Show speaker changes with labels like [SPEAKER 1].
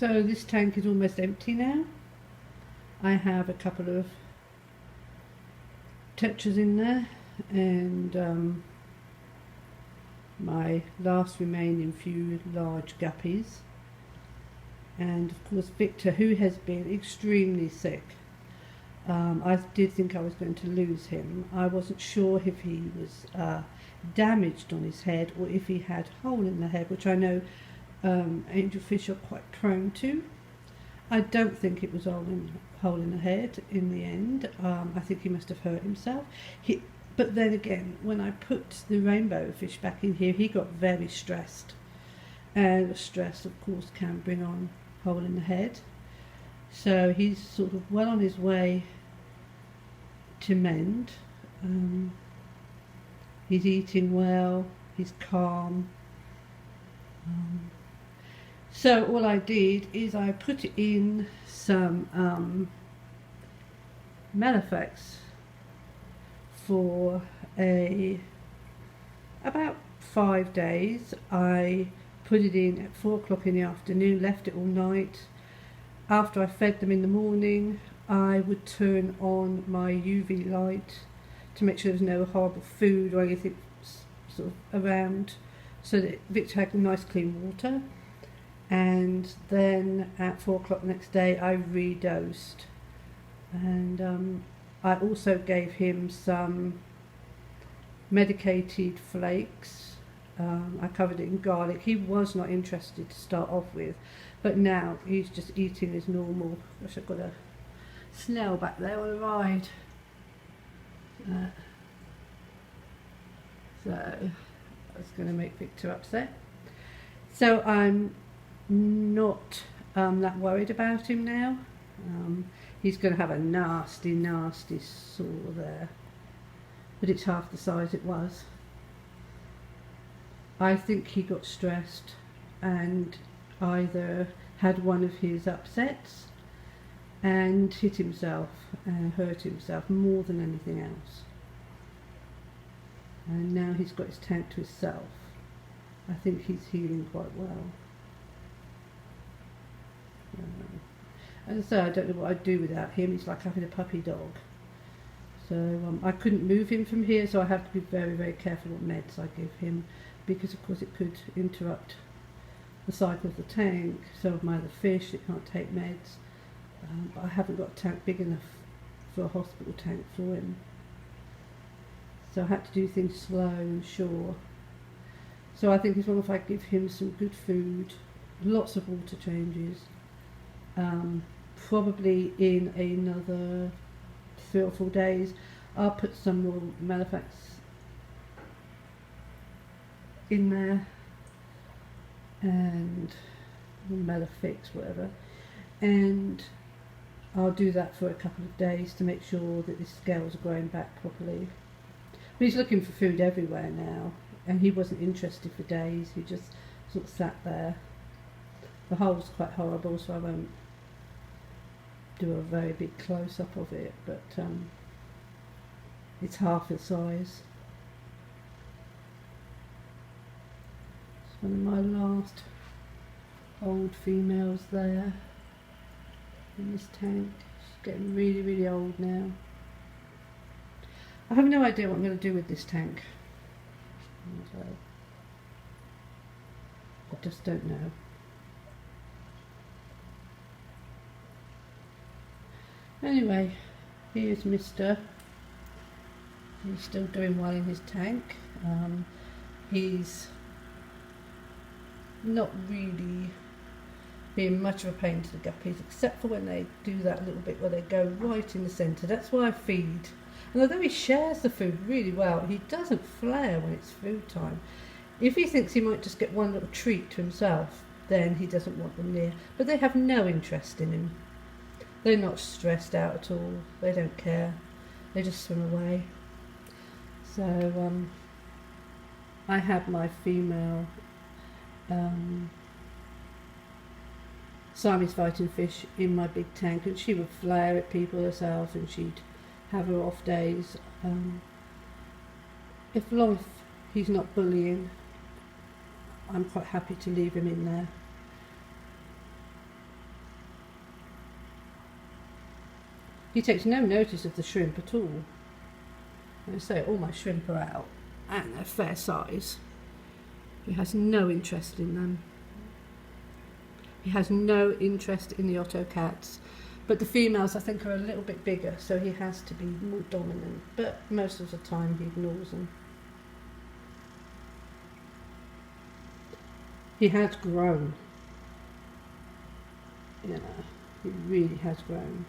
[SPEAKER 1] So this tank is almost empty now. I have a couple of tetras in there, and my last remaining few large guppies, and of course Victor, who has been extremely sick. I did think I was going to lose him. I wasn't sure if he was damaged on his head or if he had a hole in the head, which I know angelfish are quite prone to. I don't think it was hole in the head in the end. I think he must have hurt himself. But then again, when I put the rainbow fish back in here, he got very stressed. And stress, of course, can bring on hole in the head. So he's sort of well on his way to mend. He's eating well, he's calm. So all I did is I put in some Melafex for about 5 days. I put it in at 4 o'clock in the afternoon, left it all night. After I fed them in the morning, I would turn on my UV light to make sure there was no horrible food or anything sort of around, so that Victor had nice clean water. And then at 4 o'clock the next day I redosed, and I also gave him some medicated flakes. I covered it in garlic. He was not interested to start off with, but now he's just eating as normal. Gosh, I've got a snail back there on a ride. So that's going to make Victor upset. So I'm not that worried about him now. He's going to have a nasty sore there, but it's half the size it was. I think he got stressed and either had one of his upsets and hit himself and hurt himself more than anything else. And now he's got his tank to himself. I think he's healing quite well. As I say, I don't know what I'd do without him. He's like having a puppy dog. So I couldn't move him from here, so I have to be very careful what meds I give him, because of course it could interrupt the cycle of the tank. So of my other fish, it can't take meds. But I haven't got a tank big enough for a hospital tank for him. So I had to do things slow and sure. So I think as long as I give him some good food, lots of water changes, probably in another 3 or 4 days I'll put some more Melafex in there, and Melafix, whatever, and I'll do that for a couple of days to make sure that his scales are growing back properly. But he's looking for food everywhere now, and he wasn't interested for days. He just sort of sat there. The hole's quite horrible, so I won't do a very big close-up of it, but it's half the size. It's one of my last old females there in this tank. She's getting really old now. I have no idea what I'm going to do with this tank. I just don't know. Anyway, here's Mr. He's still doing well in his tank. He's not really being much of a pain to the guppies, except for when they do that little bit where they go right in the centre. That's why I feed. And although he shares the food really well, he doesn't flare when it's food time. If he thinks he might just get one little treat to himself, then he doesn't want them near. But they have no interest in him. They're not stressed out at all. They don't care. They just swim away. So I had my female Siamese fighting fish in my big tank, and she would flare at people herself, and she'd have her off days. If long as he's not bullying, I'm quite happy to leave him in there. He takes no notice of the shrimp at all. I say all my shrimp are out and they're fair size. He has no interest in them. He has no interest in the Otto cats. But the females, I think, are a little bit bigger, so he has to be more dominant. But most of the time he ignores them. He has grown. You know, he really has grown.